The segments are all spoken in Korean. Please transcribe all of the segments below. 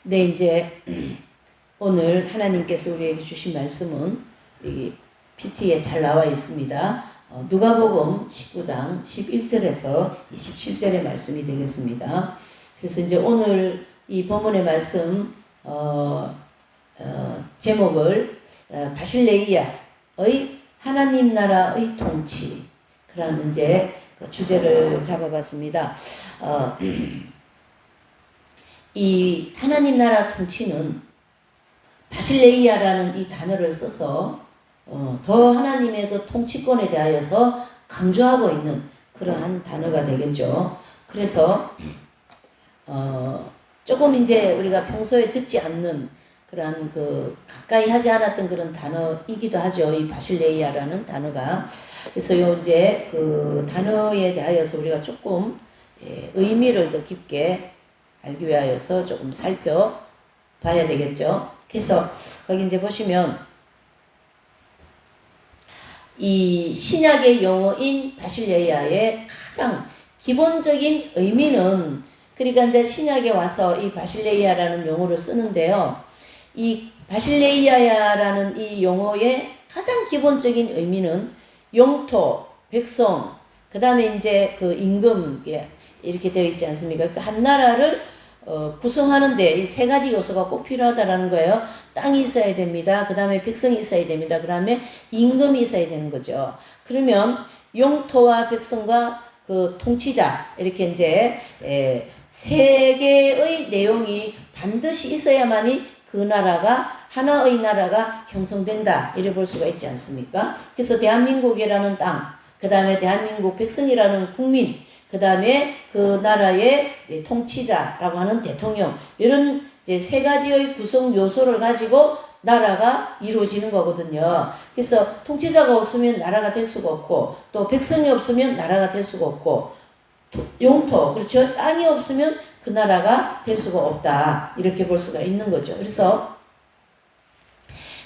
네, 이제 오늘 하나님께서 우리에게 주신 말씀은 여기 PT에 잘 나와 있습니다. 누가복음 19장 11절에서 27절의 말씀이 되겠습니다. 그래서 이제 오늘 이 본문의 말씀 제목을 바실레이아의 하나님 나라의 통치, 그런 이제 그 주제를 잡아봤습니다. 이 하나님 나라 통치는 바실레이아라는 이 단어를 써서 더 하나님의 그 통치권에 대하여서 강조하고 있는 그러한 단어가 되겠죠. 그래서 조금 이제 우리가 평소에 듣지 않는 그런 그 가까이 하지 않았던 그런 단어이기도 하죠. 이 바실레이아라는 단어가. 그래서 요 이제 그 단어에 대하여서 우리가 조금 의미를 더 깊게 알기 위하여서 조금 살펴봐야 되겠죠. 그래서 거기 이제 보시면 이 신약의 용어인 바실레이아의 가장 기본적인 의미는, 그러니까 이제 신약에 와서 이 바실레이아라는 용어를 쓰는데요. 이 바실레이아라는 이 용어의 가장 기본적인 의미는 영토, 백성, 그 다음에 이제 그 임금, 이렇게 되어 있지 않습니까? 그 한 나라를 구성하는데 이 세 가지 요소가 꼭 필요하다라는 거예요. 땅이 있어야 됩니다. 그 다음에 백성이 있어야 됩니다. 그 다음에 임금이 있어야 되는 거죠. 그러면 영토와 백성과 그 통치자, 이렇게 이제 세 개의 내용이 반드시 있어야만이 그 나라가 하나의 나라가 형성된다, 이래 볼 수가 있지 않습니까? 그래서 대한민국이라는 땅, 그 다음에 대한민국 백성이라는 국민, 그 다음에 그 나라의 이제 통치자라고 하는 대통령, 이런 이제 세 가지의 구성 요소를 가지고 나라가 이루어지는 거거든요. 그래서 통치자가 없으면 나라가 될 수가 없고, 또 백성이 없으면 나라가 될 수가 없고, 영토, 그렇죠? 땅이 없으면 그 나라가 될 수가 없다, 이렇게 볼 수가 있는 거죠. 그래서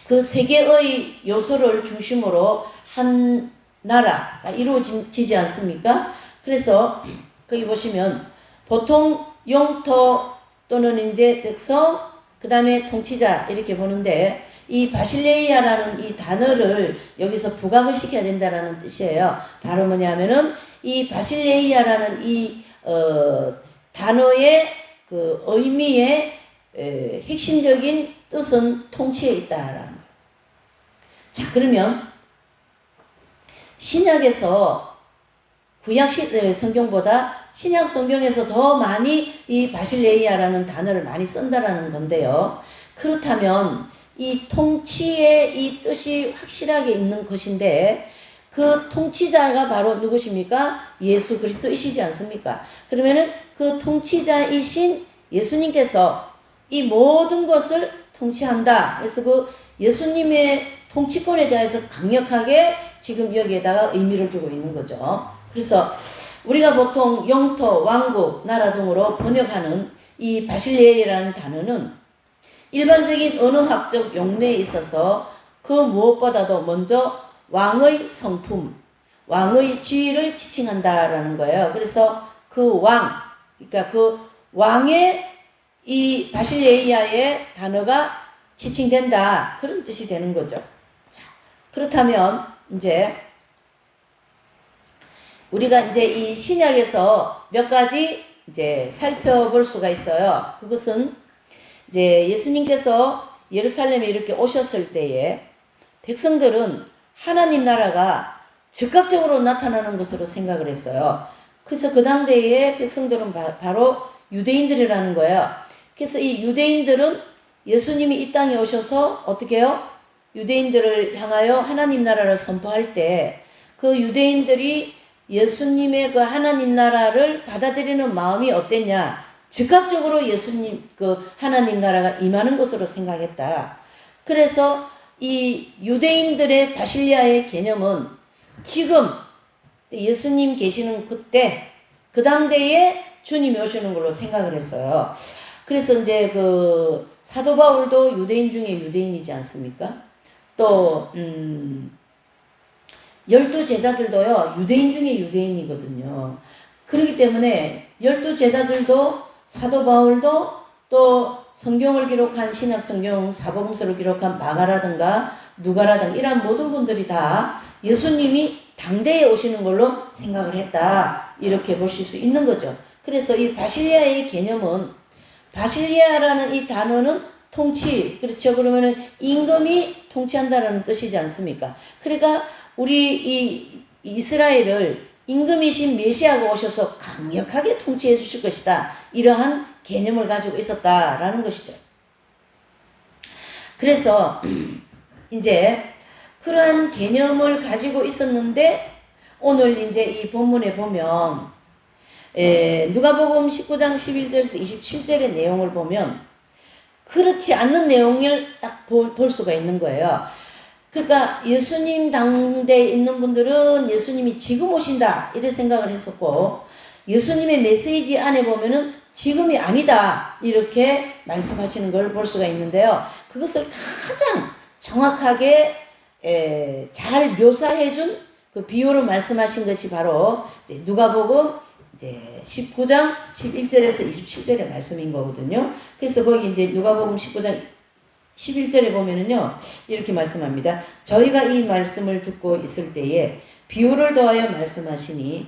그 세 개의 요소를 중심으로 한 나라가 이루어지지 않습니까? 그래서 거기 보시면 보통 영토 또는 이제 백성, 그 다음에 통치자, 이렇게 보는데 이 바실레이아라는 이 단어를 여기서 부각을 시켜야 된다라는 뜻이에요. 바로 뭐냐면은 이 바실레이아라는 이 단어의 그 의미의 핵심적인 뜻은 통치에 있다라는 거예요. 자, 그러면 신약에서 구약 성경보다 신약 성경에서 더 많이 이 바실레이아라는 단어를 많이 쓴다라는 건데요. 그렇다면 이 통치의 이 뜻이 확실하게 있는 것인데, 그 통치자가 바로 누구십니까? 예수 그리스도이시지 않습니까? 그러면은 그 통치자이신 예수님께서 이 모든 것을 통치한다. 그래서 그 예수님의 통치권에 대해서 강력하게 지금 여기에다가 의미를 두고 있는 거죠. 그래서 우리가 보통 영토, 왕국, 나라 등으로 번역하는 이 바실레이아라는 단어는 일반적인 언어학적 용례에 있어서 그 무엇보다도 먼저 왕의 성품, 왕의 지위를 지칭한다라는 거예요. 그래서 그 왕, 그러니까 그 왕의 이 바실레이아의 단어가 지칭된다, 그런 뜻이 되는 거죠. 자, 그렇다면 이제 우리가 이제 이 신약에서 몇 가지 이제 살펴볼 수가 있어요. 그것은 이제 예수님께서 예루살렘에 이렇게 오셨을 때에 백성들은 하나님 나라가 즉각적으로 나타나는 것으로 생각을 했어요. 그래서 그 당대의 백성들은 바로 유대인들이라는 거예요. 그래서 이 유대인들은 예수님이 이 땅에 오셔서 어떻게 해요? 유대인들을 향하여 하나님 나라를 선포할 때 그 유대인들이 예수님의 그 하나님 나라를 받아들이는 마음이 어땠냐? 즉각적으로 예수님 그 하나님 나라가 임하는 것으로 생각했다. 그래서 이 유대인들의 바실레이아의 개념은 지금 예수님 계시는 그때 그 당대에 주님이 오시는 걸로 생각을 했어요. 그래서 이제 그 사도 바울도 유대인 중에 유대인이지 않습니까? 또 12제자들도요, 유대인 중에 유대인이거든요. 그렇기 때문에 12제자들도 사도 바울도 또 성경을 기록한 신약 성경 사복음서를 기록한 마가라든가 누가라든가 이런 모든 분들이 다 예수님이 당대에 오시는 걸로 생각을 했다. 이렇게 보실 수 있는 거죠. 그래서 이 바실리아의 개념은 바실리아라는 이 단어는 통치, 그렇죠. 그러면은 임금이 통치한다라는 뜻이지 않습니까? 그러니까 우리 이 이스라엘을 임금이신 메시아가 오셔서 강력하게 통치해 주실 것이다. 이러한 개념을 가지고 있었다라는 것이죠. 그래서 이제 그러한 개념을 가지고 있었는데 오늘 이제 이 본문에 보면 누가복음 19장 11절에서 27절의 내용을 보면 그렇지 않는 내용을 딱 볼 수가 있는 거예요. 그러니까 예수님 당대에 있는 분들은 예수님이 지금 오신다 이렇게 생각을 했었고 예수님의 메시지 안에 보면은 지금이 아니다 이렇게 말씀하시는 걸 볼 수가 있는데요. 그것을 가장 정확하게 잘 묘사해준 그 비유로 말씀하신 것이 바로 이제 누가복음 이제 19장 11절에서 27절의 말씀인 거거든요. 그래서 거기 이제 누가복음 19장 11절에 보면은요, 이렇게 말씀합니다. 저희가 이 말씀을 듣고 있을 때에 비유를 더하여 말씀하시니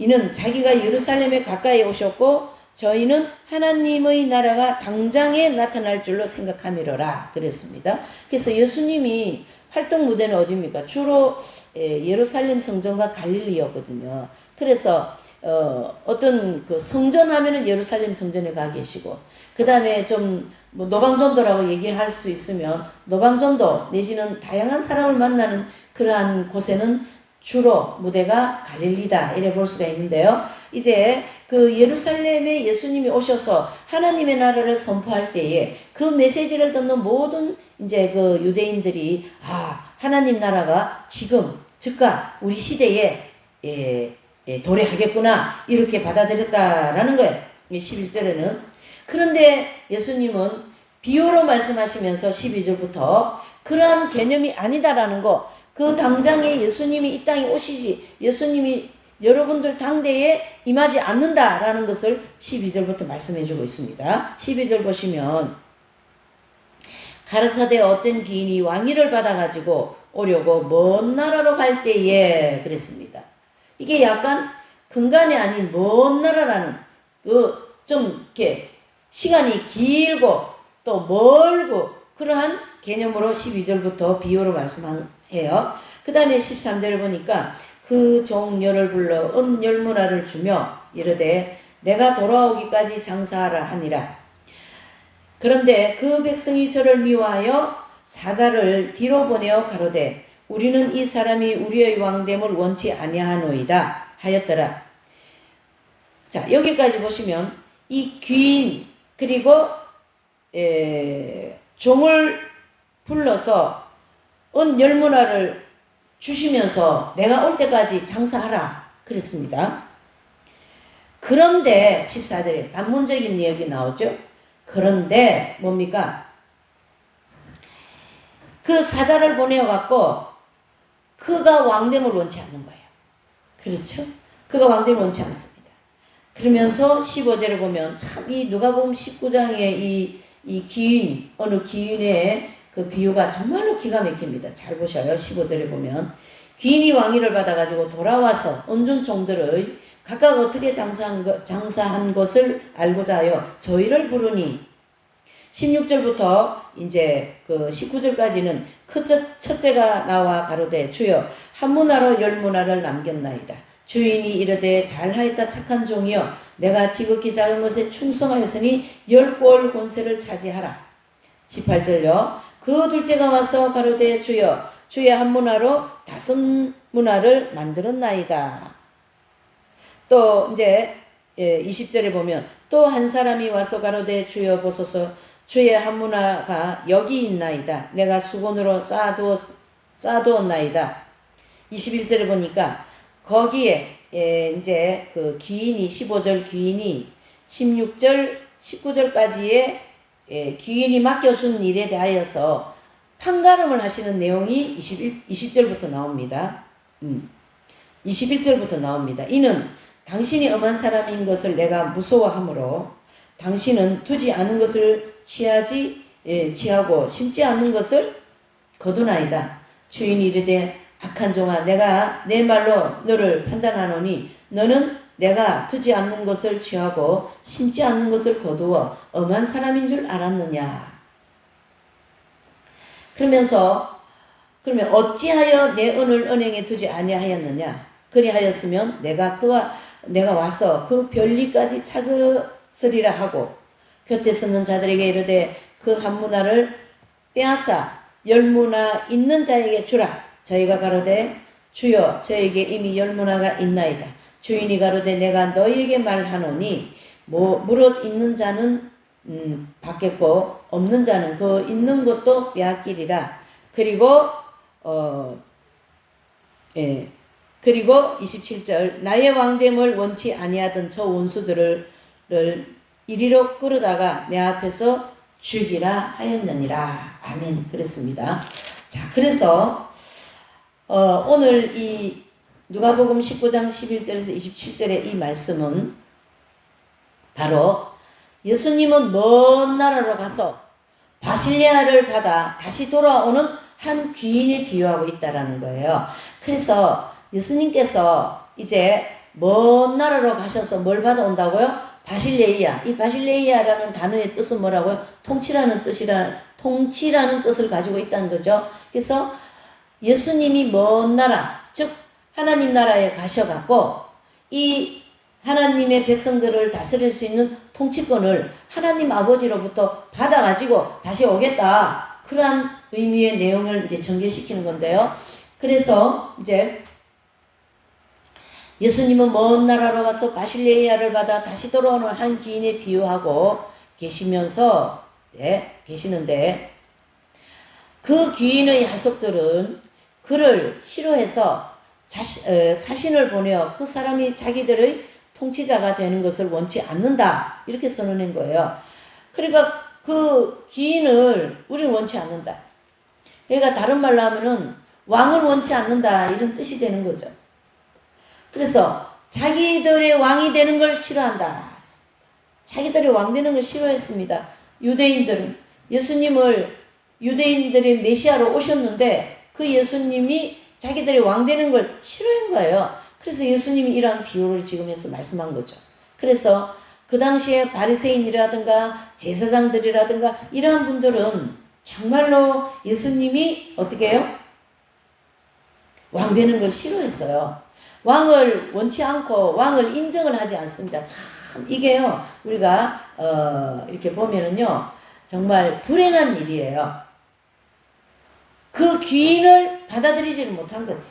이는 자기가 예루살렘에 가까이 오셨고 저희는 하나님의 나라가 당장에 나타날 줄로 생각함이로라 그랬습니다. 그래서 예수님이 활동 무대는 어디입니까? 주로 예루살렘 성전과 갈릴리였거든요. 그래서 어떤 그 성전 하면은 예루살렘 성전에 가 계시고 그 다음에 좀 뭐 노방전도라고 얘기할 수 있으면 노방전도 내지는 다양한 사람을 만나는 그러한 곳에는 주로 무대가 갈릴리다 이래 볼 수가 있는데요. 이제 그 예루살렘에 예수님이 오셔서 하나님의 나라를 선포할 때에 그 메시지를 듣는 모든 이제 그 유대인들이 하나님 나라가 지금 즉각 우리 시대에 도래하겠구나 이렇게 받아들였다라는 거예요. 11절에는. 그런데 예수님은 비유로 말씀하시면서 12절부터 그러한 개념이 아니다라는 거, 그 당장에 예수님이 이 땅에 오시지 예수님이 여러분들 당대에 임하지 않는다라는 것을 12절부터 말씀해 주고 있습니다. 12절 보시면 가라사대 어떤 귀인이 왕위를 받아가지고 오려고 먼 나라로 갈 때에 그랬습니다. 이게 약간 근간이 아닌 먼 나라라는 좀 이렇게 시간이 길고 또 멀고 그러한 개념으로 12절부터 비유로 말씀해요. 그 다음에 13절을 보니까 그 종녀를 불러 은 열무나를 주며 이르되 내가 돌아오기까지 장사하라 하니라. 그런데 그 백성이 저를 미워하여 사자를 뒤로 보내어 가로되 우리는 이 사람이 우리의 왕됨을 원치 아니하노이다 하였더라. 자, 여기까지 보시면 이 귀인 그리고 종을 불러서 은 열무나를 주시면서 내가 올 때까지 장사하라 그랬습니다. 그런데 14절에 반문적인 이야기 나오죠. 그런데 뭡니까? 그 사자를 보내어갖고 그가 왕됨을 원치 않는 거예요. 그렇죠? 그가 왕됨을 원치 않습니다. 그러면서 15절에 보면 참 이 누가복음 19장의 이 기인, 어느 기인의 그 비유가 정말로 기가 막힙니다. 잘 보셔요. 15절에 보면 귀인이 왕위를 받아가지고 돌아와서 온전 종들의 각각 어떻게 장사한 것을 알고자 하여 저희를 부르니 16절부터 이제 그 19절까지는 그 첫째가 나와 가로되 주여 한 문화로 열 문화를 남겼나이다. 주인이 이르되 잘하였다 착한 종이여 내가 지극히 작은 것에 충성하였으니 10골 권세를 차지하라. 18절요. 그 둘째가 와서 가로되 주여 주의 한 문화로 5 문화를 만들었나이다. 또 이제 20절에 보면 또 한 사람이 와서 가로되 주여 보소서 주의 한 문화가 여기 있나이다. 내가 수건으로 쌓아두었나이다. 21절에 보니까 거기에 이제 그 귀인이 15절 귀인이 16절 19절까지의 귀인이 맡겨준 일에 대하여서 판가름을 하시는 내용이 20절부터 나옵니다. 21절부터 나옵니다. 이는 당신이 엄한 사람인 것을 내가 무서워하므로 당신은 두지 않은 것을 취하고 심지 않는 것을 거두나이다. 주인이 이르되 악한 종아 내가 내 말로 너를 판단하노니 너는 내가 두지 않는 것을 취하고 심지 않는 것을 거두어 엄한 사람인 줄 알았느냐. 그러면 어찌하여 내 은을 은행에 두지 아니하였느냐. 그리하였으면 내가 와서 그 별리까지 찾으리라 하고 곁에 서는 자들에게 이르되 그 한 문화를 빼앗아 열 문화 있는 자에게 주라. 저희가 가로되 주여 저에게 이미 열 문화가 있나이다. 주인이 가로되 내가 너희에게 말하노니 무릇 있는 자는 받겠고 없는 자는 그 있는 것도 빼앗기리라. 그리고 27절 나의 왕됨을 원치 아니하던 저 원수들을 이리로 끌어다가 내 앞에서 죽이라 하였느니라. 아멘. 그랬습니다. 자, 그래서 오늘 이 누가복음 19장 11절에서 27절의 이 말씀은 바로 예수님은 먼 나라로 가서 바실레아를 받아 다시 돌아오는 한 귀인에 비유하고 있다라는 거예요. 그래서 예수님께서 이제 먼 나라로 가셔서 뭘 받아온다고요? 바실레이아. 이 바실레이아라는 단어의 뜻은 뭐라고요? 통치라는 뜻을 가지고 있다는 거죠. 그래서 예수님이 먼 나라, 즉 하나님 나라에 가셔갖고 이 하나님의 백성들을 다스릴 수 있는 통치권을 하나님 아버지로부터 받아가지고 다시 오겠다. 그러한 의미의 내용을 이제 전개시키는 건데요. 그래서 이제 예수님은 먼 나라로 가서 바실레이아를 받아 다시 돌아오는 한 귀인에 비유하고 계시면서 계시는데 그 귀인의 하속들은 그를 싫어해서 사신을 보내어 그 사람이 자기들의 통치자가 되는 것을 원치 않는다. 이렇게 선언한 거예요. 그러니까 그 귀인을 우리는 원치 않는다. 그러니까 다른 말로 하면은 왕을 원치 않는다. 이런 뜻이 되는 거죠. 그래서 자기들의 왕이 되는 걸 싫어한다. 자기들이 왕 되는 걸 싫어했습니다. 유대인들은 예수님을 유대인들이 메시아로 오셨는데 그 예수님이 자기들이 왕 되는 걸 싫어한 거예요. 그래서 예수님이 이러한 비유를 지금 해서 말씀한 거죠. 그래서 그 당시에 바리새인이라든가 제사장들이라든가 이러한 분들은 정말로 예수님이 어떻게 해요? 왕 되는 걸 싫어했어요. 왕을 원치 않고 왕을 인정을 하지 않습니다. 참 이게요 우리가 이렇게 보면은요 정말 불행한 일이에요. 그 귀인을 받아들이지를 못한 거지.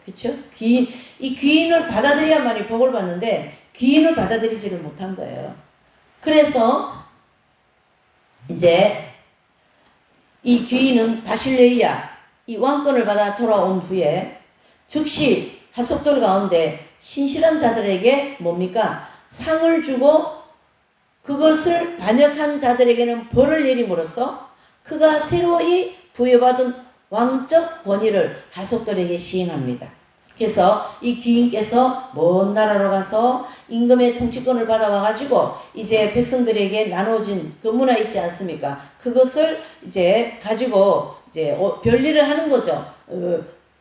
그렇죠? 이 귀인을 받아들여야만이 복을 받는데 귀인을 받아들이지를 못한 거예요. 그래서 이제 이 귀인은 바실레이아 이 왕권을 받아 돌아온 후에 즉시 하속들 가운데 신실한 자들에게 뭡니까? 상을 주고 그것을 반역한 자들에게는 벌을 내림으로써 그가 새로이 부여받은 왕적 권위를 하속들에게 시행합니다. 그래서 이 귀인께서 먼 나라로 가서 임금의 통치권을 받아와가지고 이제 백성들에게 나눠진 그 문화 있지 않습니까? 그것을 이제 가지고 이제 별일을 하는 거죠.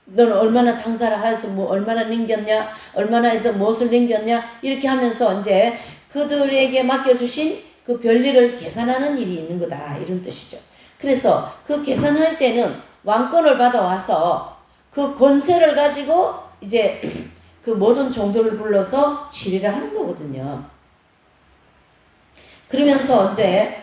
너는 얼마나 장사를 해서 뭐 얼마나 남겼냐, 얼마나 해서 무엇을 남겼냐 이렇게 하면서 이제 그들에게 맡겨주신 그 별일을 계산하는 일이 있는 거다 이런 뜻이죠. 그래서 그 계산할 때는 왕권을 받아와서 그 권세를 가지고 이제 그 모든 종들을 불러서 치리를 하는 거거든요. 그러면서 이제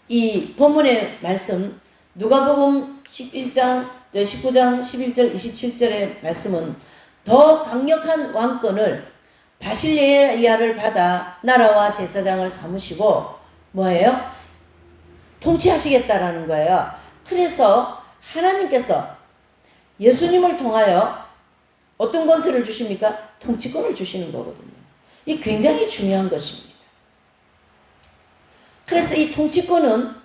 이 본문의 말씀 누가복음 19장 11절 27절의 말씀은 더 강력한 왕권을 바실레이아를 받아 나라와 제사장을 삼으시고 뭐예요? 통치하시겠다라는 거예요. 그래서 하나님께서 예수님을 통하여 어떤 권세를 주십니까? 통치권을 주시는 거거든요. 이 굉장히 중요한 것입니다. 그래서 이 통치권은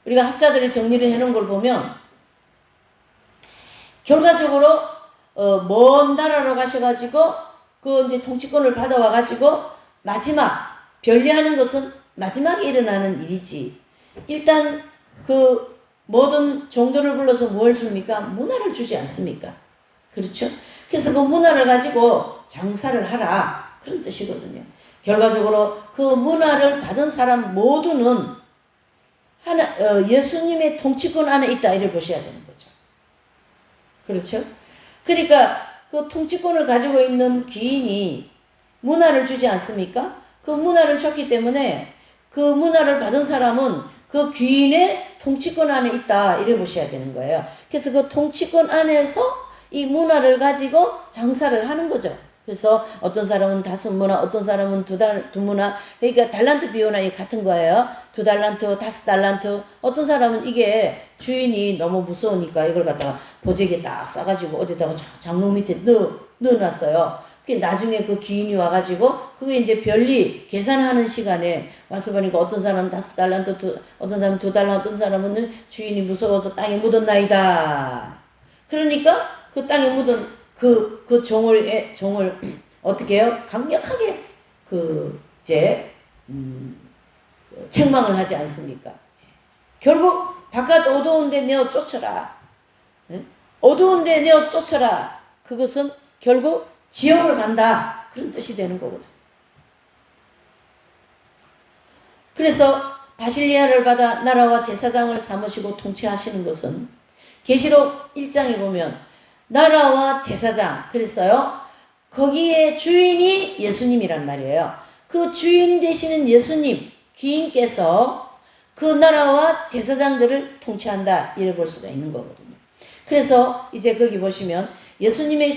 우리가 학자들이 정리를 해놓은 걸 보면 결과적으로 먼 나라로 가셔가지고 그 이제 통치권을 받아와가지고 마지막 변리하는 것은 마지막에 일어나는 일이지. 일단 그 모든 종들을 불러서 뭘 줍니까? 문화를 주지 않습니까? 그렇죠? 그래서 그 문화를 가지고 장사를 하라. 그런 뜻이거든요. 결과적으로 그 문화를 받은 사람 모두는 예수님의 통치권 안에 있다. 이래 보셔야 되는 거죠. 그렇죠? 그러니까 그 통치권을 가지고 있는 귀인이 문화를 주지 않습니까? 그 문화를 줬기 때문에 그 문화를 받은 사람은 그 귀인의 통치권 안에 있다. 이래 보셔야 되는 거예요. 그래서 그 통치권 안에서 이 문화를 가지고 장사를 하는 거죠. 그래서 어떤 사람은 5문화, 어떤 사람은 2문화, 그러니까 달란트 비유나 같은 거예요. 2달란트, 5달란트. 어떤 사람은 이게 주인이 너무 무서우니까 이걸 갖다가 보재기에 딱 싸가지고 어디다가 장롱 밑에 넣어놨어요. 나중에 그 귀인이 와가지고 그게 이제 별리 계산하는 시간에 와서 보니까 어떤 사람은 5달란트, 어떤 사람은 2달란트, 어떤 사람은 주인이 무서워서 땅에 묻었나이다. 그러니까 그 땅에 묻은 그 종을 어떻게 해요? 강력하게 책망을 하지 않습니까? 결국 바깥 어두운 데 내어 쫓아라. 어두운 데 내어 쫓아라. 그것은 결국 지옥을 간다. 그런 뜻이 되는 거거든. 그래서 바실리아를 받아 나라와 제사장을 삼으시고 통치하시는 것은 계시록 1장에 보면 나라와 제사장 그랬어요. 거기에 주인이 예수님이란 말이에요. 그 주인 되시는 예수님 귀인께서 그 나라와 제사장들을 통치한다. 이래 볼 수가 있는 거거든요. 그래서 이제 거기 보시면 예수님의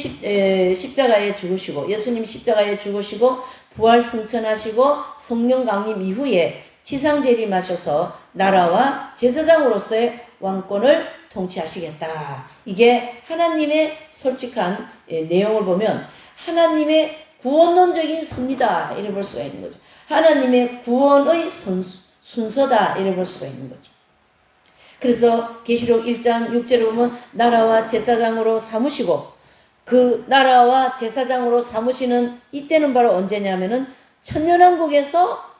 십자가에 죽으시고 예수님 십자가에 죽으시고 부활 승천하시고 성령 강림 이후에 지상 재림하셔서 나라와 제사장으로서의 왕권을 통치하시겠다. 이게 하나님의 솔직한 내용을 보면 하나님의 구원론적인 섭리다. 이래 볼 수가 있는 거죠. 하나님의 구원의 순서다. 이래 볼 수가 있는 거죠. 그래서 계시록 1장 6절에 보면 나라와 제사장으로 삼으시고 그 나라와 제사장으로 삼으시는 이때는 바로 언제냐면은 천년왕국에서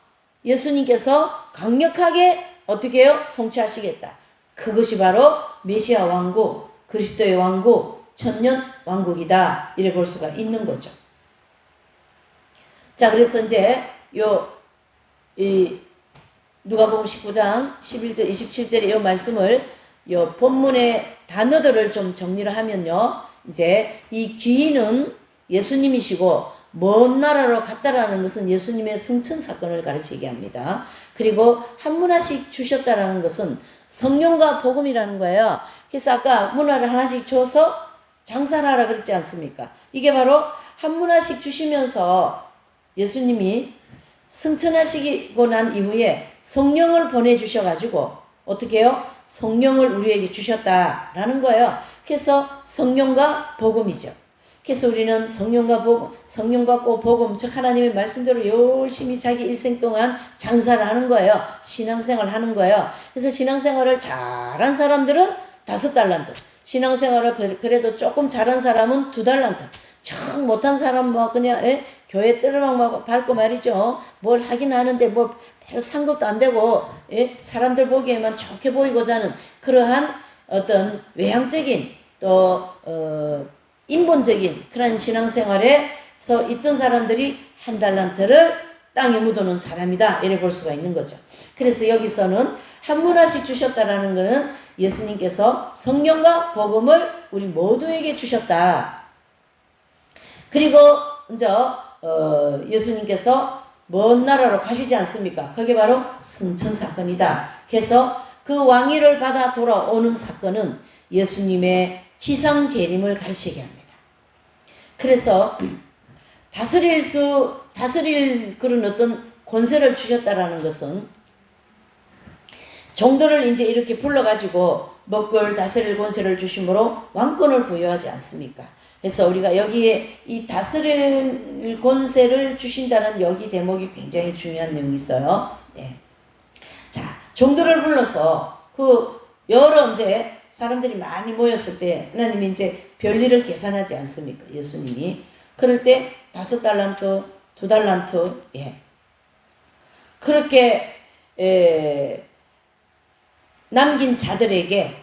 예수님께서 강력하게 어떻게 해요? 통치하시겠다. 그것이 바로 메시아 왕국, 그리스도의 왕국, 천년 왕국이다. 이래 볼 수가 있는 거죠. 자, 그래서 이제 누가복음 19장 11절 27절의 이 말씀을 이 본문의 단어들을 좀 정리를 하면요. 이제 이 귀인은 예수님이시고 먼 나라로 갔다라는 것은 예수님의 승천 사건을 가르치게 합니다. 그리고 한 문화씩 주셨다라는 것은 성령과 복음이라는 거예요. 그래서 아까 문화를 하나씩 줘서 장사를 하라 그랬지 않습니까? 이게 바로 한 문화씩 주시면서 예수님이 승천하시고 난 이후에 성령을 보내주셔가지고 어떻게 해요? 성령을 우리에게 주셨다라는 거예요. 그래서 성령과 복음이죠. 그래서 우리는 성령과 복음, 즉 하나님의 말씀대로 열심히 자기 일생 동안 장사를 하는 거예요. 신앙생활을 하는 거예요. 그래서 신앙생활을 잘한 사람들은 5달란트, 신앙생활을 그래도 조금 잘한 사람은 2달란트, 참 못한 사람 그냥 교회 뜨르막 밟고 말이죠. 뭘 하긴 하는데 뭐 별로 상급도 안 되고 사람들 보기에만 좋게 보이고자 하는 그러한 어떤 외향적인 또 인본적인 그런 신앙생활에서 있던 사람들이 1달란트를 땅에 묻어놓은 사람이다. 이래 볼 수가 있는 거죠. 그래서 여기서는 한 문화씩 주셨다라는 것은 예수님께서 성령과 복음을 우리 모두에게 주셨다. 그리고 이제 예수님께서 먼 나라로 가시지 않습니까? 그게 바로 승천 사건이다. 그래서 그 왕위를 받아 돌아오는 사건은 예수님의 지상 재림을 가르치게 합니다. 그래서 다스릴 그런 어떤 권세를 주셨다라는 것은 종들을 이제 이렇게 불러가지고 먹을 다스릴 권세를 주심으로 왕권을 부여하지 않습니까? 그래서 우리가 여기에 이 다스릴 권세를 주신다는 여기 대목이 굉장히 중요한 내용이 있어요. 네. 자, 종들을 불러서 여러 이제 사람들이 많이 모였을 때 하나님이 이제 별일을 계산하지 않습니까? 예수님이. 그럴 때 5달란트, 2달란트, 그렇게 남긴 자들에게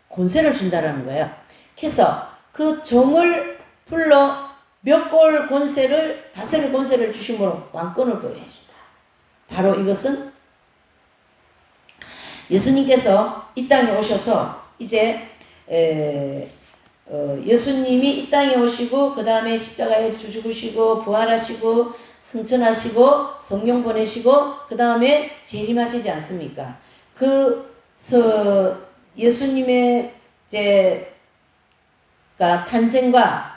권세를 준다라는 거예요. 그래서 그 종을 불러 몇 골 권세를 다스릴 권세를 주심으로 왕권을 부여해 준다. 바로 이것은 예수님께서 이 땅에 오셔서 이제 예수님이 이 땅에 오시고 그 다음에 십자가에 죽으시고 부활하시고 승천하시고 성령 보내시고 그 다음에 재림하시지 않습니까? 예수님의 탄생과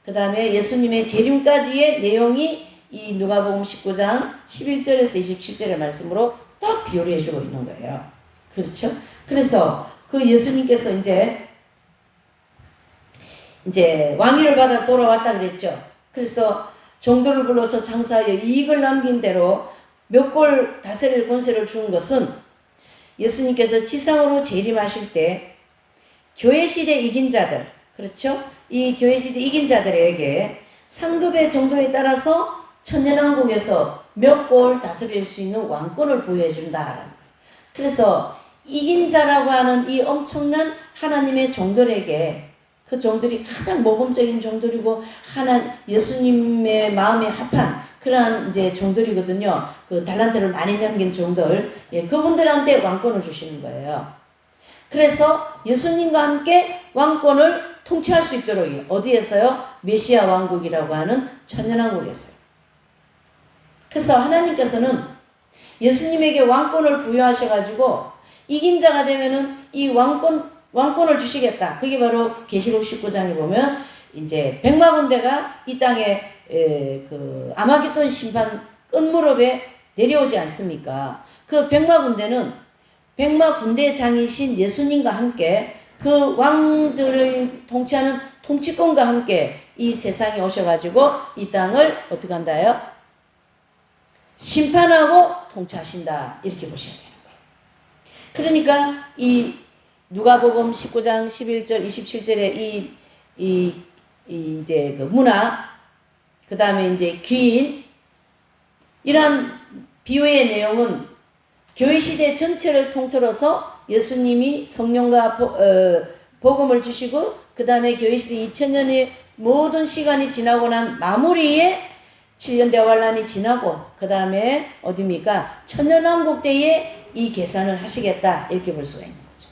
그 다음에 예수님의 재림까지의 내용이 이 누가복음 19장 11절에서 27절의 말씀으로 딱 비유를 해주고 있는 거예요. 그렇죠? 그래서 그 예수님께서 이제 왕위를 받아 돌아왔다 그랬죠. 그래서 종들을 불러서 장사하여 이익을 남긴 대로 몇 골 다스릴 권세를 준 것은 예수님께서 지상으로 재림하실 때 교회 시대 이긴 자들, 그렇죠? 이 교회 시대 이긴 자들에게 상급의 정도에 따라서 천년왕국에서 몇 골 다스릴 수 있는 왕권을 부여해 준다. 그래서 이긴 자라고 하는 이 엄청난 하나님의 종들에게 그 종들이 가장 모범적인 종들이고 예수님의 마음에 합한 그러한 이제 종들이거든요. 그 달란트를 많이 남긴 종들, 그분들한테 왕권을 주시는 거예요. 그래서 예수님과 함께 왕권을 통치할 수 있도록 어디에서요? 메시아 왕국이라고 하는 천년왕국에서요. 그래서 하나님께서는 예수님에게 왕권을 부여하셔가지고 이긴 자가 되면은 이 왕권을 주시겠다. 그게 바로 계시록 19장에 보면 이제 백마 군대가 이 땅에 그 아마겟돈 심판 끝무렵에 내려오지 않습니까? 그 백마 군대는 백마 군대장이신 예수님과 함께 그 왕들을 통치하는 통치권과 함께 이 세상에 오셔가지고 이 땅을 어떻게 한다요? 심판하고 통치하신다. 이렇게 보셔야 되는 거예요. 그러니까 이 누가복음 19장 11절 27절에 이제 그 문화, 그 다음에 이제 귀인, 이러한 비유의 내용은 교회 시대 전체를 통틀어서 예수님이 성령과 복음을 주시고 그 다음에 교회 시대 2000년의 모든 시간이 지나고 난 마무리에 7년 대환란이 지나고 그 다음에 어디입니까? 천년왕국 때에 이 계산을 하시겠다 이렇게 볼 수가 있는 거죠.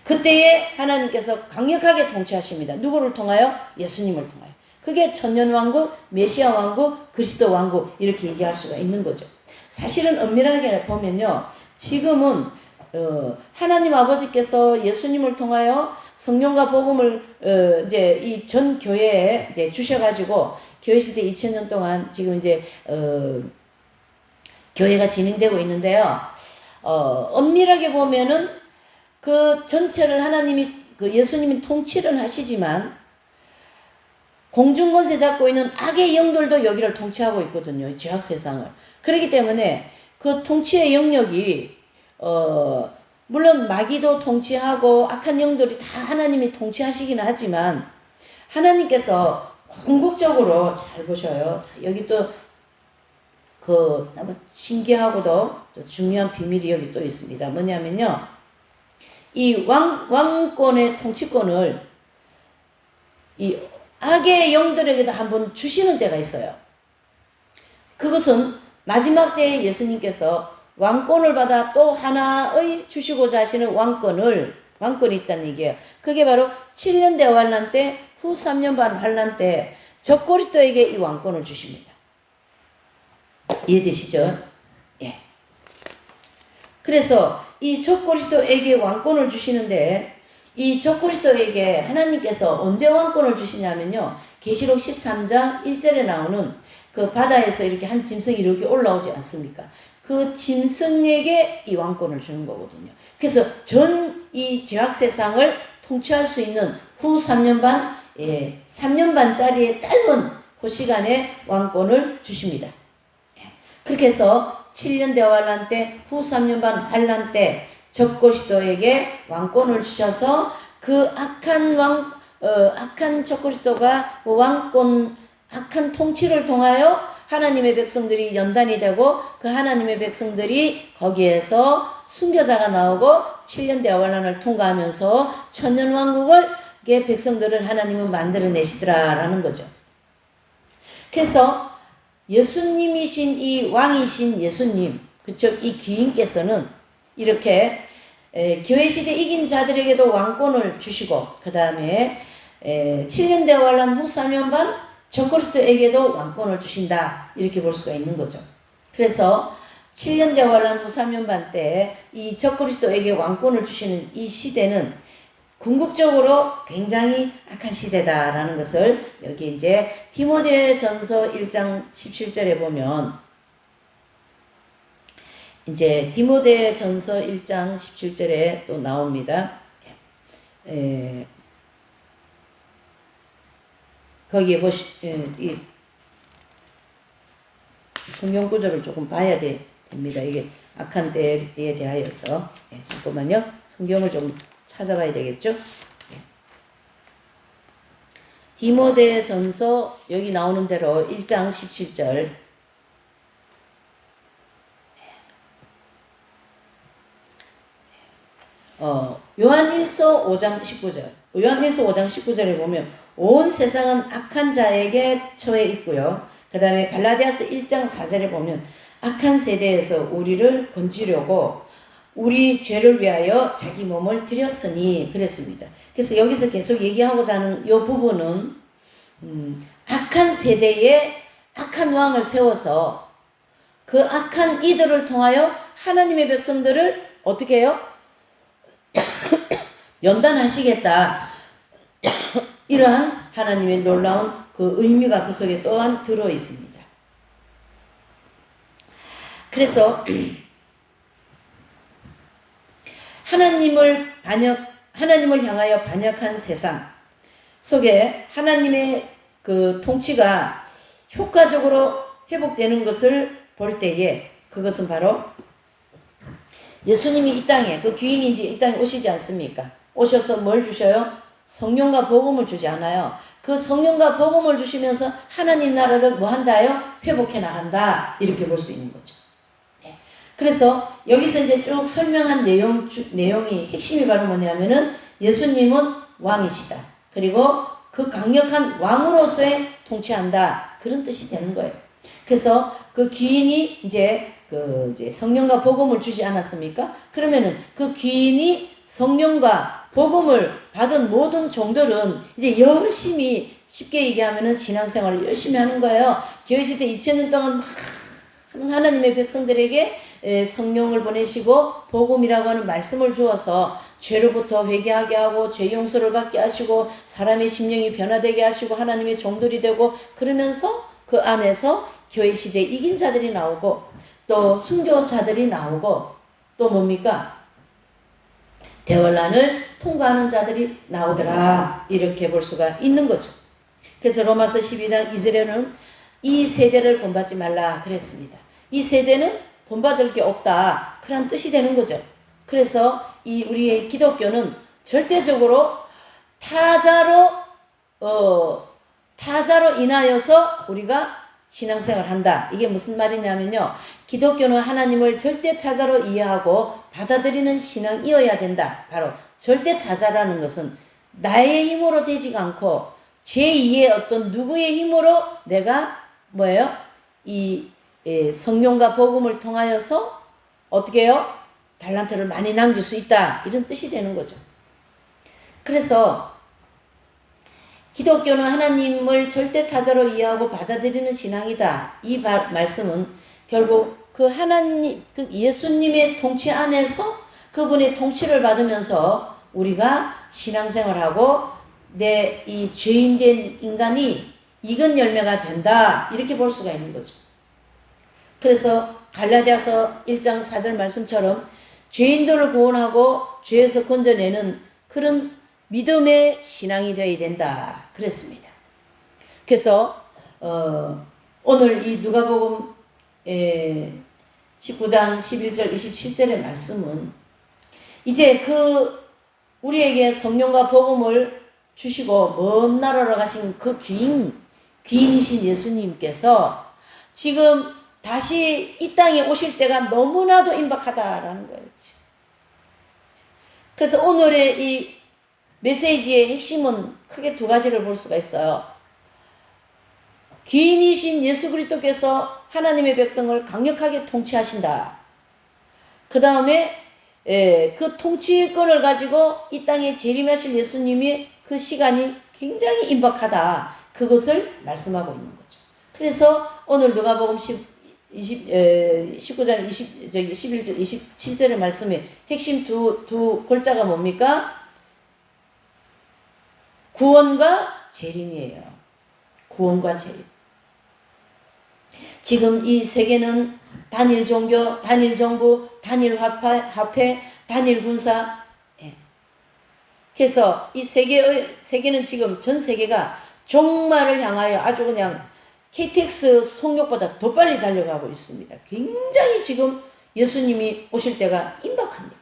그때에 하나님께서 강력하게 통치하십니다. 누구를 통하여? 예수님을 통하여. 그게 천년왕국, 메시아 왕국, 그리스도 왕국 이렇게 얘기할 수가 있는 거죠. 사실은 엄밀하게 보면요. 지금은 하나님 아버지께서 예수님을 통하여 성령과 복음을 이제 이 전 교회에 이제 주셔가지고 교회 시대 2000년 동안 지금 이제 교회가 진행되고 있는데요. 엄밀하게 보면은 그 전체를 하나님이 그 예수님이 통치를 하시지만 공중권세 잡고 있는 악의 영들도 여기를 통치하고 있거든요. 죄악 세상을. 그렇기 때문에 그 통치의 영역이 물론 마귀도 통치하고 악한 영들이 다 하나님이 통치하시기는 하지만 하나님께서 궁극적으로 잘 보셔요. 여기 또 그 너무 신기하고도 또 중요한 비밀이 여기 또 있습니다. 뭐냐면요. 이 왕권의 통치권을 이 악의 영들에게도 한번 주시는 때가 있어요. 그것은 마지막 때에 예수님께서 왕권을 받아 또 하나의 주시고자 하시는 왕권이 있다는 얘기예요. 그게 바로 7년 대환란 때, 후 3년 반 환란 때 적그리스도에게 이 왕권을 주십니다. 이해되시죠? 예. 그래서 이 적그리스도에게 왕권을 주시는데 이 적그리스도에게 하나님께서 언제 왕권을 주시냐면요. 계시록 13장 1절에 나오는 그 바다에서 이렇게 한 짐승이 이렇게 올라오지 않습니까? 그 짐승에게 이 왕권을 주는 거거든요. 그래서 이 죄악 세상을 통치할 수 있는 후 3년 반, 3년 반짜리의 짧은 그 시간에 왕권을 주십니다. 그렇게 해서 7년 대환란 때, 후 3년 반 환란 때 적그리스도에게 왕권을 주셔서 그 악한 적그리스도가 악한 통치를 통하여 하나님의 백성들이 연단이 되고 그 하나님의 백성들이 거기에서 순교자가 나오고 7년 대환란을 통과하면서 천년왕국을 백성들을 하나님은 만들어내시더라라는 거죠. 그래서 예수님이신 이 왕이신 예수님, 그쵸? 이 귀인께서는 이렇게 교회 시대 이긴 자들에게도 왕권을 주시고 그 다음에 7년 대환란 후 4년 반 적그리스도에게도 왕권을 주신다 이렇게 볼 수가 있는 거죠. 그래서 7년 대환란 후 3년 반 때 이 적그리스도에게 왕권을 주시는 이 시대는 궁극적으로 굉장히 악한 시대다라는 것을 여기 이제 디모데전서 1장 17절에 보면 이제 디모데전서 1장 17절에 또 나옵니다. 거기에 이 성경 구절을 조금 봐야 됩니다. 이게 악한 때에 대하여서. 잠깐만요. 성경을 좀 찾아봐야 되겠죠? 디모데전서 여기 나오는 대로 1장 17절. 요한일서 5장 19절. 요한일서 5장 19절에 보면 온 세상은 악한 자에게 처해 있고요. 그 다음에 갈라디아서 1장 4절에 보면 악한 세대에서 우리를 건지려고 우리 죄를 위하여 자기 몸을 드렸으니 그랬습니다. 그래서 여기서 계속 얘기하고자 하는 이 부분은 악한 세대에 악한 왕을 세워서 그 악한 이들을 통하여 하나님의 백성들을 어떻게 해요? 연단하시겠다. 이러한 하나님의 놀라운 그 의미가 그 속에 또한 들어 있습니다. 그래서 하나님을 향하여 반역한 세상 속에 하나님의 그 통치가 효과적으로 회복되는 것을 볼 때에 그것은 바로 예수님이 이 땅에 그 귀인인지 이 땅에 오시지 않습니까? 오셔서 뭘 주셔요? 성령과 복음을 주지 않아요. 그 성령과 복음을 주시면서 하나님 나라를 뭐 한다요? 회복해 나간다. 이렇게 볼 수 있는 거죠. 그래서 여기서 이제 쭉 설명한 내용이 핵심이 바로 뭐냐면은 예수님은 왕이시다. 그리고 그 강력한 왕으로서의 통치한다. 그런 뜻이 되는 거예요. 그래서 그 귀인이 이제 성령과 복음을 주지 않았습니까? 그러면은 그 귀인이 성령과 복음을 받은 모든 종들은 이제 열심히 쉽게 얘기하면은 신앙생활을 열심히 하는 거예요. 교회 시대 2000년 동안 많은 하나님의 백성들에게 성령을 보내시고 복음이라고 하는 말씀을 주어서 죄로부터 회개하게 하고 죄 용서를 받게 하시고 사람의 심령이 변화되게 하시고 하나님의 종들이 되고 그러면서 그 안에서 교회 시대 이긴 자들이 나오고 또 순교자들이 나오고 또 뭡니까? 대환란을 통과하는 자들이 나오더라. 이렇게 볼 수가 있는 거죠. 그래서 로마서 12장 2절에는 이 세대를 본받지 말라 그랬습니다. 이 세대는 본받을 게 없다. 그런 뜻이 되는 거죠. 그래서 이 우리의 기독교는 절대적으로 타자로 인하여서 우리가 신앙생활을 한다. 이게 무슨 말이냐면요. 기독교는 하나님을 절대 타자로 이해하고 받아들이는 신앙이어야 된다. 바로 절대 타자라는 것은 나의 힘으로 되지가 않고 제2의 어떤 누구의 힘으로 내가 뭐예요? 이 성령과 복음을 통하여서 어떻게 해요? 달란트를 많이 남길 수 있다. 이런 뜻이 되는 거죠. 그래서 기독교는 하나님을 절대 타자로 이해하고 받아들이는 신앙이다. 이 말씀은 결국 그 하나님, 그 예수님의 통치 안에서 그분의 통치를 받으면서 우리가 신앙생활하고 내 이 죄인된 인간이 익은 열매가 된다. 이렇게 볼 수가 있는 거죠. 그래서 갈라디아서 1장 4절 말씀처럼 죄인들을 구원하고 죄에서 건져내는 그런 믿음의 신앙이 되어야 된다. 그랬습니다. 그래서 오늘 이 누가복음 19장 11절 27절의 말씀은 이제 우리에게 성령과 복음을 주시고 먼 나라로 가신 그 귀인이신 예수님께서 지금 다시 이 땅에 오실 때가 너무나도 임박하다라는 거예요. 그래서 오늘의 이 메시지의 핵심은 크게 두 가지를 볼 수가 있어요. 귀인이신 예수 그리스도께서 하나님의 백성을 강력하게 통치하신다. 그 다음에 그 통치권을 가지고 이 땅에 재림하실 예수님이 그 시간이 굉장히 임박하다. 그것을 말씀하고 있는 거죠. 그래서 오늘 누가복음 19장 11절 27절의 말씀에 핵심 두 골자가 뭡니까? 구원과 재림이에요. 구원과 재림. 지금 이 세계는 단일 종교, 단일 정부, 단일 화폐, 단일 군사. 그래서 이 세계는 지금 전 세계가 종말을 향하여 아주 그냥 KTX 속력보다 더 빨리 달려가고 있습니다. 굉장히 지금 예수님이 오실 때가 임박합니다.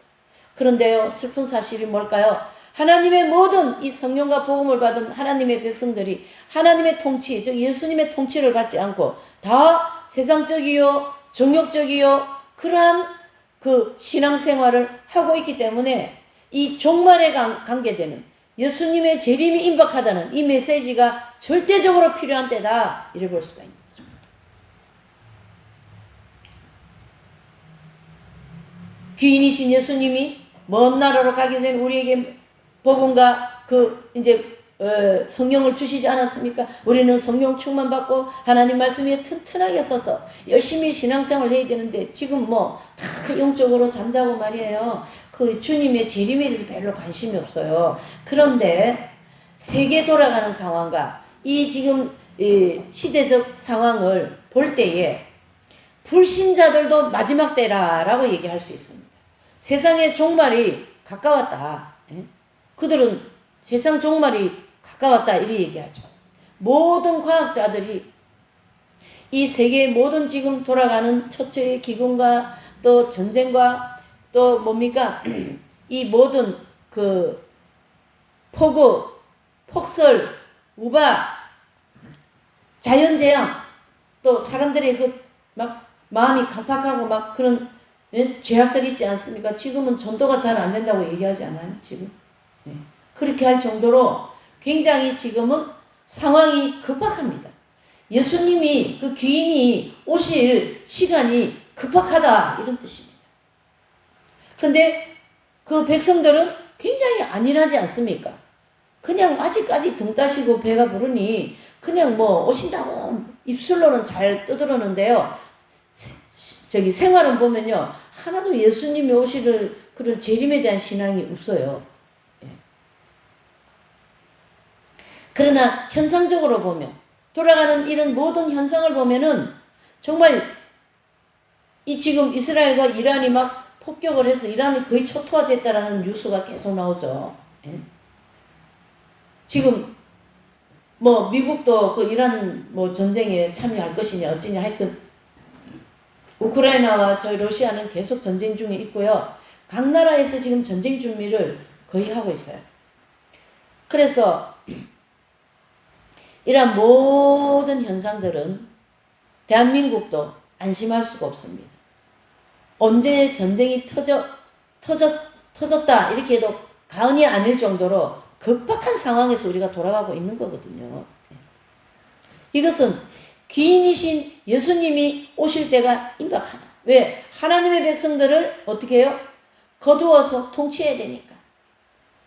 그런데요, 슬픈 사실이 뭘까요? 하나님의 모든 이 성령과 복음을 받은 하나님의 백성들이 하나님의 통치, 즉 예수님의 통치를 받지 않고 다 세상적이요, 정욕적이요, 그러한 그 신앙생활을 하고 있기 때문에 이 종말에 관계되는 예수님의 재림이 임박하다는 이 메시지가 절대적으로 필요한 때다. 이래 볼 수가 있는 거죠. 귀인이신 예수님이 먼 나라로 가기 전에 우리에게 복음과 성령을 주시지 않았습니까? 우리는 성령 충만 받고 하나님 말씀 위에 튼튼하게 서서 열심히 신앙생활을 해야 되는데 지금 다 영적으로 잠자고 말이에요. 그 주님의 재림에 대해서 별로 관심이 없어요. 그런데 세계 돌아가는 상황과 이 지금 시대적 상황을 볼 때에 불신자들도 마지막 때라라고 얘기할 수 있습니다. 세상의 종말이 가까웠다. 그들은 세상 종말이 가까웠다 이렇게 얘기하죠. 모든 과학자들이 이 세계의 모든 지금 돌아가는 처처의 기근과 또 전쟁과 또 뭡니까? 이 모든 그 폭우, 폭설, 우박, 자연재앙, 또 사람들의 그 막 마음이 강팍하고 막 그런 죄악들이 있지 않습니까? 지금은 전도가 잘 안 된다고 얘기하지 않아요? 지금 그렇게 할 정도로 굉장히 지금은 상황이 급박합니다. 예수님이 그 귀인이 오실 시간이 급박하다 이런 뜻입니다. 그런데 그 백성들은 굉장히 안일하지 않습니까? 그냥 아직까지 등 따시고 배가 부르니 그냥 오신다고 입술로는 잘 떠들었는데요. 생활은 보면요. 하나도 예수님이 오실 그런 재림에 대한 신앙이 없어요. 그러나 현상적으로 보면 돌아가는 이런 모든 현상을 보면은 정말 이 지금 이스라엘과 이란이 막 폭격을 해서 이란이 거의 초토화됐다라는 뉴스가 계속 나오죠. 지금 미국도 그 이란 전쟁에 참여할 것이냐 어찌냐 하여튼 우크라이나와 저희 러시아는 계속 전쟁 중에 있고요. 각 나라에서 지금 전쟁 준비를 거의 하고 있어요. 그래서 이러한 모든 현상들은 대한민국도 안심할 수가 없습니다. 언제 전쟁이 터졌다 이렇게 해도 가언이 아닐 정도로 급박한 상황에서 우리가 돌아가고 있는 거거든요. 이것은 귀인이신 예수님이 오실 때가 임박하다. 왜? 하나님의 백성들을 어떻게 해요? 거두어서 통치해야 되니까.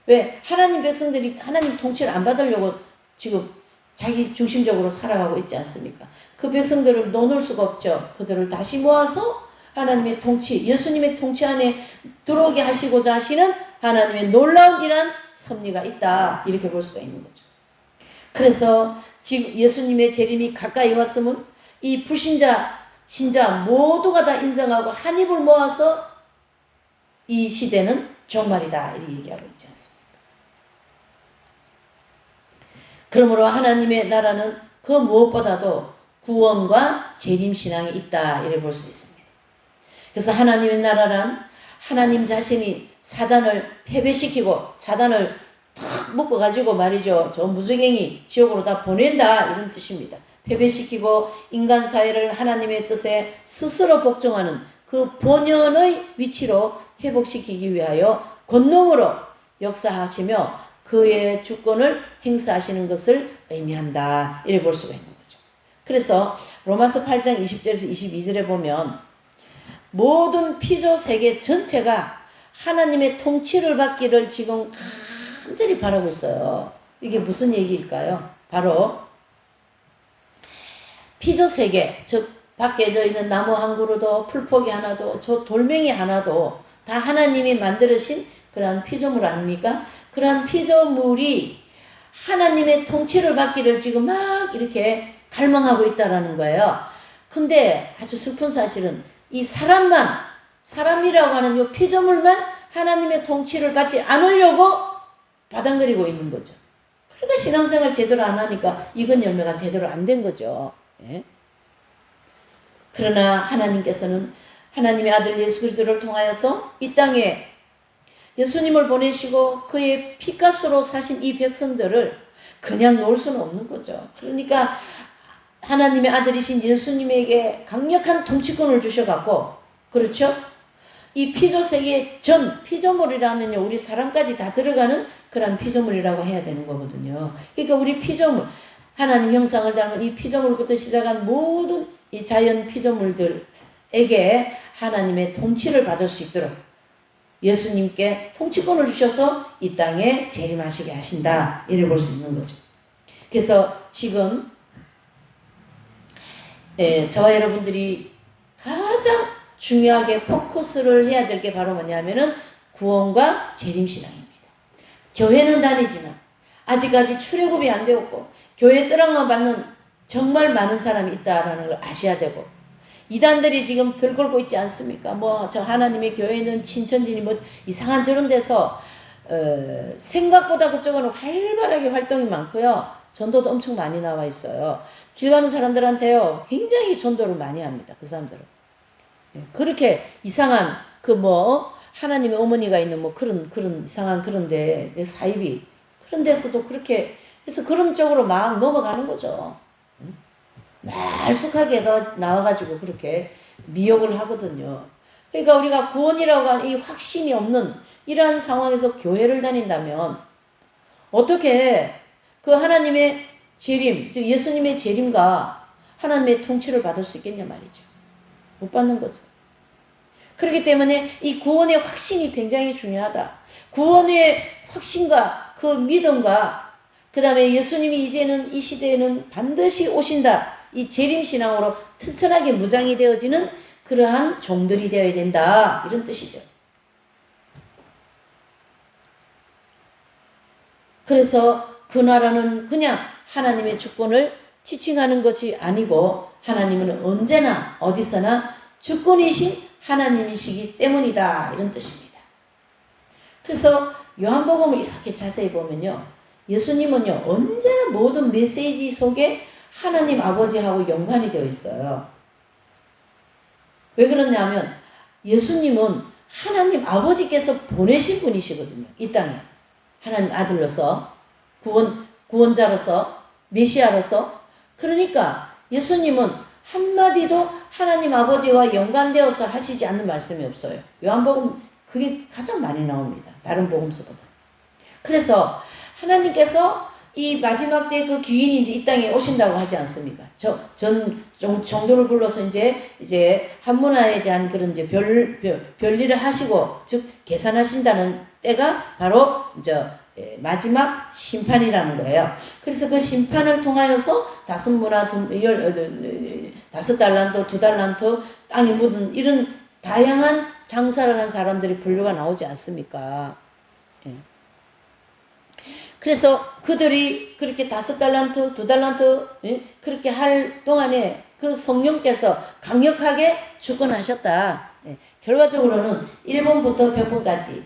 왜? 하나님 백성들이 하나님 통치를 안 받으려고 지금 자기 중심적으로 살아가고 있지 않습니까? 그 백성들을 놓을 수가 없죠. 그들을 다시 모아서 하나님의 통치, 예수님의 통치 안에 들어오게 하시고자 하시는 하나님의 놀라운 일한 섭리가 있다. 이렇게 볼 수가 있는 거죠. 그래서 지금 예수님의 재림이 가까이 왔으면 이 불신자, 신자 모두가 다 인정하고 한 입을 모아서 이 시대는 종말이다. 이렇게 얘기하고 있지 않습니까? 그러므로 하나님의 나라는 그 무엇보다도 구원과 재림신앙이 있다. 이렇게 볼 수 있습니다. 그래서 하나님의 나라란 하나님 자신이 사단을 패배시키고 사단을 탁 묶어가지고 말이죠. 저 무저갱이 지옥으로 다 보낸다. 이런 뜻입니다. 패배시키고 인간 사회를 하나님의 뜻에 스스로 복종하는 그 본연의 위치로 회복시키기 위하여 권능으로 역사하시며 그의 주권을 행사하시는 것을 의미한다. 이래 볼 수가 있는 거죠. 그래서 로마서 8장 20절에서 22절에 보면 모든 피조 세계 전체가 하나님의 통치를 받기를 지금 간절히 바라고 있어요. 이게 무슨 얘기일까요? 바로 피조 세계, 즉 밖에 져 있는 나무 한 그루도 풀포기 하나도 저 돌멩이 하나도 다 하나님이 만들으신 그러한 피조물 아닙니까? 그러한 피조물이 하나님의 통치를 받기를 지금 막 이렇게 갈망하고 있다라는 거예요. 근데 아주 슬픈 사실은 이 사람이라고 하는 이 피조물만 하나님의 통치를 받지 않으려고 바닥거리고 있는 거죠. 그러니까 신앙생활 제대로 안 하니까 이건 열매가 제대로 안 된 거죠. 예? 그러나 하나님께서는 하나님의 아들 예수 그리스도를 통하여서 이 땅에 예수님을 보내시고 그의 피값으로 사신 이 백성들을 그냥 놓을 수는 없는 거죠. 그러니까 하나님의 아들이신 예수님에게 강력한 통치권을 주셔갖고, 그렇죠? 이 피조세계 전 피조물이라면요, 우리 사람까지 다 들어가는 그런 피조물이라고 해야 되는 거거든요. 그러니까 우리 피조물, 하나님 형상을 닮은 이 피조물부터 시작한 모든 이 자연 피조물들에게 하나님의 통치를 받을 수 있도록 예수님께 통치권을 주셔서 이 땅에 재림하시게 하신다. 이를 볼 수 있는 거죠. 그래서 지금 저와 여러분들이 가장 중요하게 포커스를 해야 될 게 바로 뭐냐면은 구원과 재림신앙입니다. 교회는 다니지만 아직까지 출애굽이 안 되었고 교회 떠랑만 받는 정말 많은 사람이 있다라는 걸 아셔야 되고, 이단들이 지금 들끓고 있지 않습니까? 저 하나님의 교회는 친천지니 이상한 저런 데서 생각보다 그쪽은 활발하게 활동이 많고요. 전도도 엄청 많이 나와 있어요. 길 가는 사람들한테요, 굉장히 전도를 많이 합니다. 그 사람들은. 그렇게 이상한 하나님의 어머니가 있는 그런 이상한 그런데 사이비 그런 데서도 그렇게 해서 그런 쪽으로 막 넘어가는 거죠. 말쑥하게 나와가지고 그렇게 미혹을 하거든요. 그러니까 우리가 구원이라고 하는 이 확신이 없는 이러한 상황에서 교회를 다닌다면 어떻게 그 하나님의 재림, 즉 예수님의 재림과 하나님의 통치를 받을 수 있겠냐 말이죠. 못 받는 거죠. 그렇기 때문에 이 구원의 확신이 굉장히 중요하다. 구원의 확신과 그 믿음과 그 다음에 예수님이 이제는 이 시대에는 반드시 오신다. 이 재림신앙으로 튼튼하게 무장이 되어지는 그러한 종들이 되어야 된다. 이런 뜻이죠. 그래서 그 나라는 그냥 하나님의 주권을 지칭하는 것이 아니고 하나님은 언제나 어디서나 주권이신 하나님이시기 때문이다. 이런 뜻입니다. 그래서 요한복음을 이렇게 자세히 보면요, 예수님은요 언제나 모든 메시지 속에 하나님 아버지하고 연관이 되어 있어요. 왜 그러냐면 예수님은 하나님 아버지께서 보내신 분이시거든요. 이 땅에 하나님 아들로서 구원자로서 메시아로서. 그러니까 예수님은 한마디도 하나님 아버지와 연관되어서 하시지 않는 말씀이 없어요. 요한복음 그게 가장 많이 나옵니다. 다른 복음서보다. 그래서 하나님께서 이 마지막 때 그 귀인이 이제 이 땅에 오신다고 하지 않습니까? 정도를 불러서 이제 한문화에 대한 그런 이제 별일을 하시고, 즉 계산하신다는 때가 바로 마지막 심판이라는 거예요. 그래서 그 심판을 통하여서 5달란트, 2달란트, 땅에 묻은 이런 다양한 장사를 한 사람들이 분류가 나오지 않습니까? 예. 그래서 그들이 그렇게 5달란트, 2달란트, 예? 그렇게 할 동안에 그 성령께서 강력하게 주권하셨다. 예. 결과적으로는 1번부터 100번까지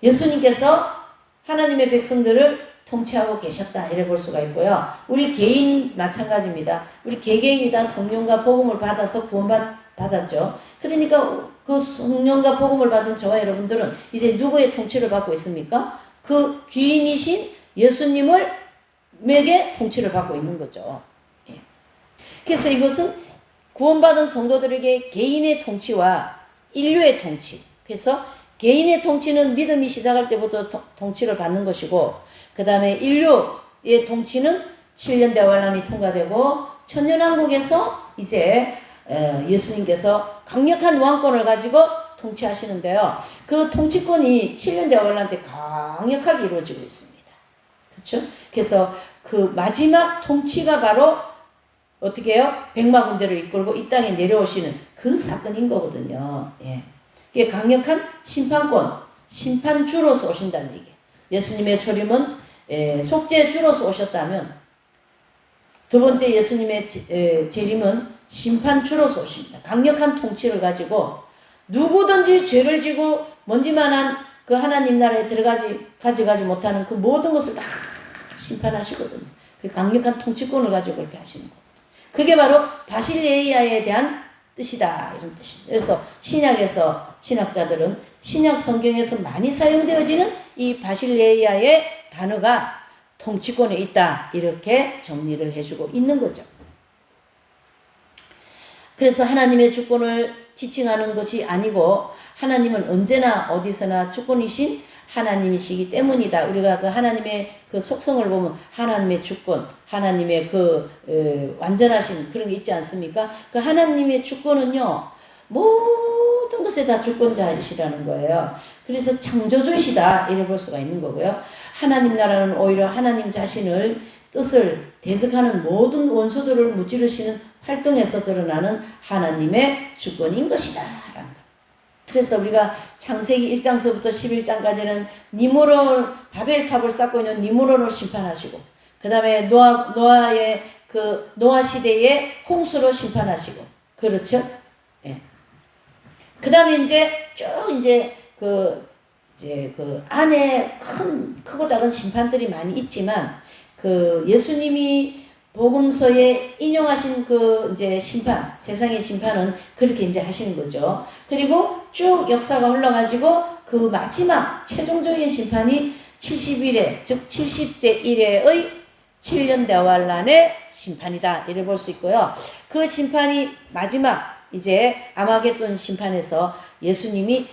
예수님께서 하나님의 백성들을 통치하고 계셨다. 이래 볼 수가 있고요. 우리 개인 마찬가지입니다. 우리 개개인이 다 성령과 복음을 받아서 구원받았죠. 그러니까 그 성령과 복음을 받은 저와 여러분들은 이제 누구의 통치를 받고 있습니까? 그 귀인이신 예수님에게 통치를 받고 있는 거죠. 예. 그래서 이것은 구원받은 성도들에게 개인의 통치와 인류의 통치. 그래서 개인의 통치는 믿음이 시작할 때부터 통치를 받는 것이고, 그 다음에 인류의 통치는 7년 대환란이 통과되고 천년왕국에서 이제 예수님께서 강력한 왕권을 가지고 통치하시는데요. 그 통치권이 7년 대환란 때 강력하게 이루어지고 있습니다. 그렇죠? 그래서 그 마지막 통치가 바로 어떻게 해요? 백마군대를 이끌고 이 땅에 내려오시는 그 사건인 거거든요. 예. 이게 강력한 심판권, 심판주로서 오신다는 얘기예요. 예수님의 초림은 속죄주로서 오셨다면, 두 번째 예수님의 재림은 심판주로서 오십니다. 강력한 통치를 가지고 누구든지 죄를 지고 먼지만한 그 하나님 나라에 가져가지 못하는 그 모든 것을 다 심판하시거든요. 그 강력한 통치권을 가지고 그렇게 하시는 거예요. 그게 바로 바실레이아에 대한 뜻이다, 이런 뜻입니다. 그래서 신약에서 신학자들은 신약 성경에서 많이 사용되어지는 이 바실레이아의 단어가 통치권에 있다, 이렇게 정리를 해주고 있는 거죠. 그래서 하나님의 주권을 지칭하는 것이 아니고 하나님은 언제나 어디서나 주권이신 하나님이시기 때문이다. 우리가 그 하나님의 그 속성을 보면 하나님의 주권, 하나님의 그 완전하신 그런 게 있지 않습니까? 그 하나님의 주권은요, 모든 것에 다 주권자이시라는 거예요. 그래서 창조주이시다, 이래 볼 수가 있는 거고요. 하나님 나라는 오히려 하나님 자신을 뜻을 대석하는 모든 원수들을 무찌르시는 활동에서 드러나는 하나님의 주권인 것이다, 라는 거. 그래서 우리가 창세기 1장서부터 11장까지는 니므론, 바벨탑을 쌓고 있는 니므론을 심판하시고, 그 다음에 노아의 그 노아 시대의 홍수로 심판하시고, 그렇죠? 예. 그 다음에 이제 쭉 이제 그 안에 크고 작은 심판들이 많이 있지만, 그 예수님이 복음서에 인용하신 그 이제 심판, 세상의 심판은 그렇게 이제 하시는 거죠. 그리고 쭉 역사가 흘러가지고 그 마지막 최종적인 심판이 70일에, 즉 70제 1회의 7년 대환란의 심판이다, 이래 볼 수 있고요. 그 심판이 마지막 이제 아마겟돈 심판에서 예수님이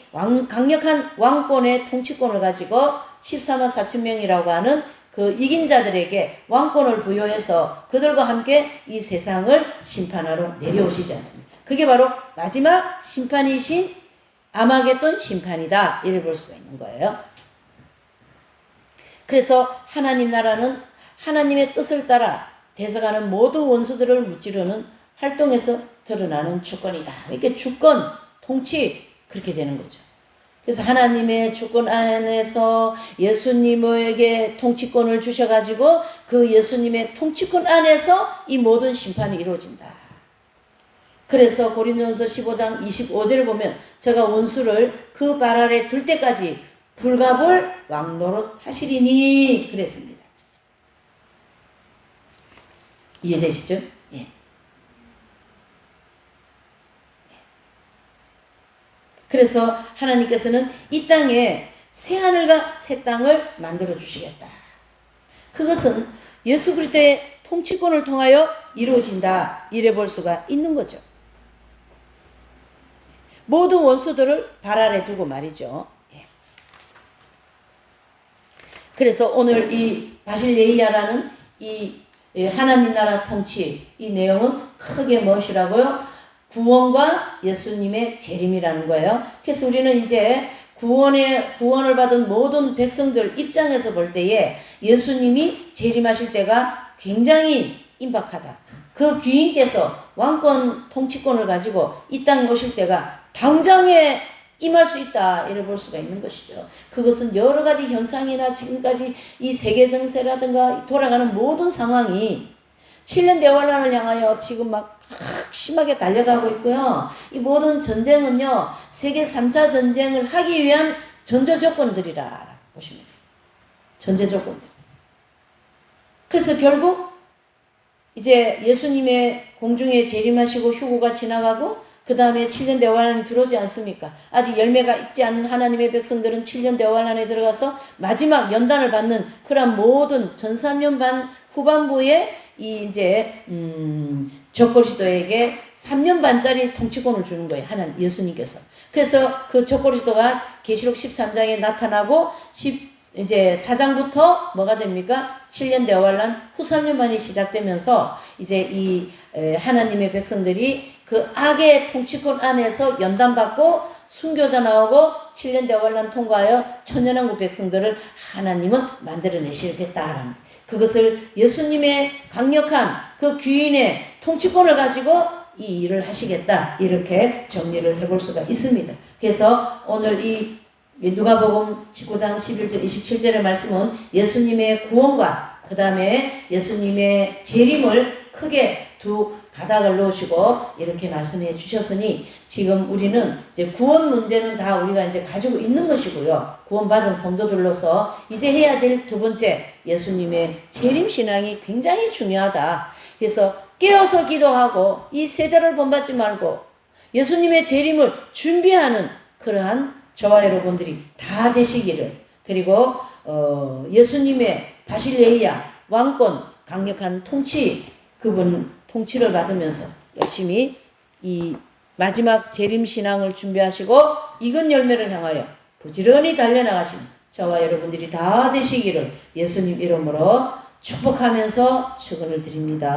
강력한 왕권의 통치권을 가지고 14만 4천 명이라고 하는 그 이긴 자들에게 왕권을 부여해서 그들과 함께 이 세상을 심판하러 내려오시지 않습니까? 그게 바로 마지막 심판이신 아마겟돈 심판이다, 이래 볼 수가 있는 거예요. 그래서 하나님 나라는 하나님의 뜻을 따라 대서가는 모든 원수들을 무찌르는 활동에서 드러나는 주권이다. 이렇게 주권, 통치, 그렇게 되는 거죠. 그래서 하나님의 주권 안에서 예수님에게 통치권을 주셔가지고 그 예수님의 통치권 안에서 이 모든 심판이 이루어진다. 그래서 고린도전서 15장 25절을 보면 제가 원수를 그 발 아래 둘 때까지 불갑을 왕노릇 하시리니 그랬습니다. 이해되시죠? 예. 그래서 하나님께서는 이 땅에 새 하늘과 새 땅을 만들어 주시겠다. 그것은 예수 그리스도의 통치권을 통하여 이루어진다, 이래 볼 수가 있는 거죠. 모든 원수들을 발 아래 두고 말이죠. 예. 그래서 오늘 이 바실레이아라는 이 하나님 나라 통치, 이 내용은 크게 무엇이라고요? 구원과 예수님의 재림이라는 거예요. 그래서 우리는 이제 구원을 받은 모든 백성들 입장에서 볼 때에 예수님이 재림하실 때가 굉장히 임박하다. 그 귀인께서 왕권 통치권을 가지고 이 땅에 오실 때가 당장에 임할 수 있다, 이래 볼 수가 있는 것이죠. 그것은 여러 가지 현상이나 지금까지 이 세계 정세라든가 돌아가는 모든 상황이 7년 대환란을 향하여 지금 막 심하게 달려가고 있고요. 이 모든 전쟁은요, 세계 3차 전쟁을 하기 위한 전조 조건들이라 보시면 돼요. 전제 조건들. 그래서 결국 이제 예수님의 공중에 재림하시고 휴고가 지나가고 그 다음에 7년 대환란이 들어오지 않습니까? 아직 열매가 있지 않은 하나님의 백성들은 7년 대환란에 들어가서 마지막 연단을 받는 그런 모든 전 3년 반 후반부에 이 이제 적그리스도에게 3년 반짜리 통치권을 주는 거예요. 하나님 예수님께서. 그래서 그 적그리스도가 계시록 13장에 나타나고 이제 4장부터 뭐가 됩니까? 7년 대환란 후 3년 반이 시작되면서 이제 이 하나님의 백성들이 그 악의 통치권 안에서 연단받고 순교자 나오고 7년 대환란 통과하여 천년왕국 백성들을 하나님은 만들어내시겠다라는 그것을 예수님의 강력한 그 귀인의 통치권을 가지고 이 일을 하시겠다 이렇게 정리를 해볼 수가 있습니다. 그래서 오늘 이 누가복음 19장 11절 27절의 말씀은 예수님의 구원과 그 다음에 예수님의 재림을 크게 두 가닥을 놓으시고 이렇게 말씀해 주셨으니 지금 우리는 이제 구원 문제는 다 우리가 이제 가지고 있는 것이고요. 구원받은 성도들로서 이제 해야 될 두 번째 예수님의 재림 신앙이 굉장히 중요하다. 그래서 깨어서 기도하고 이 세대를 본받지 말고 예수님의 재림을 준비하는 그러한 저와 여러분들이 다 되시기를 그리고 예수님의 바실레이아 왕권 강력한 그분 통치를 받으면서 열심히 이 마지막 재림 신앙을 준비하시고 익은 열매를 향하여 부지런히 달려나가시는 저와 여러분들이 다 되시기를 예수님 이름으로 축복하면서 축원을 드립니다.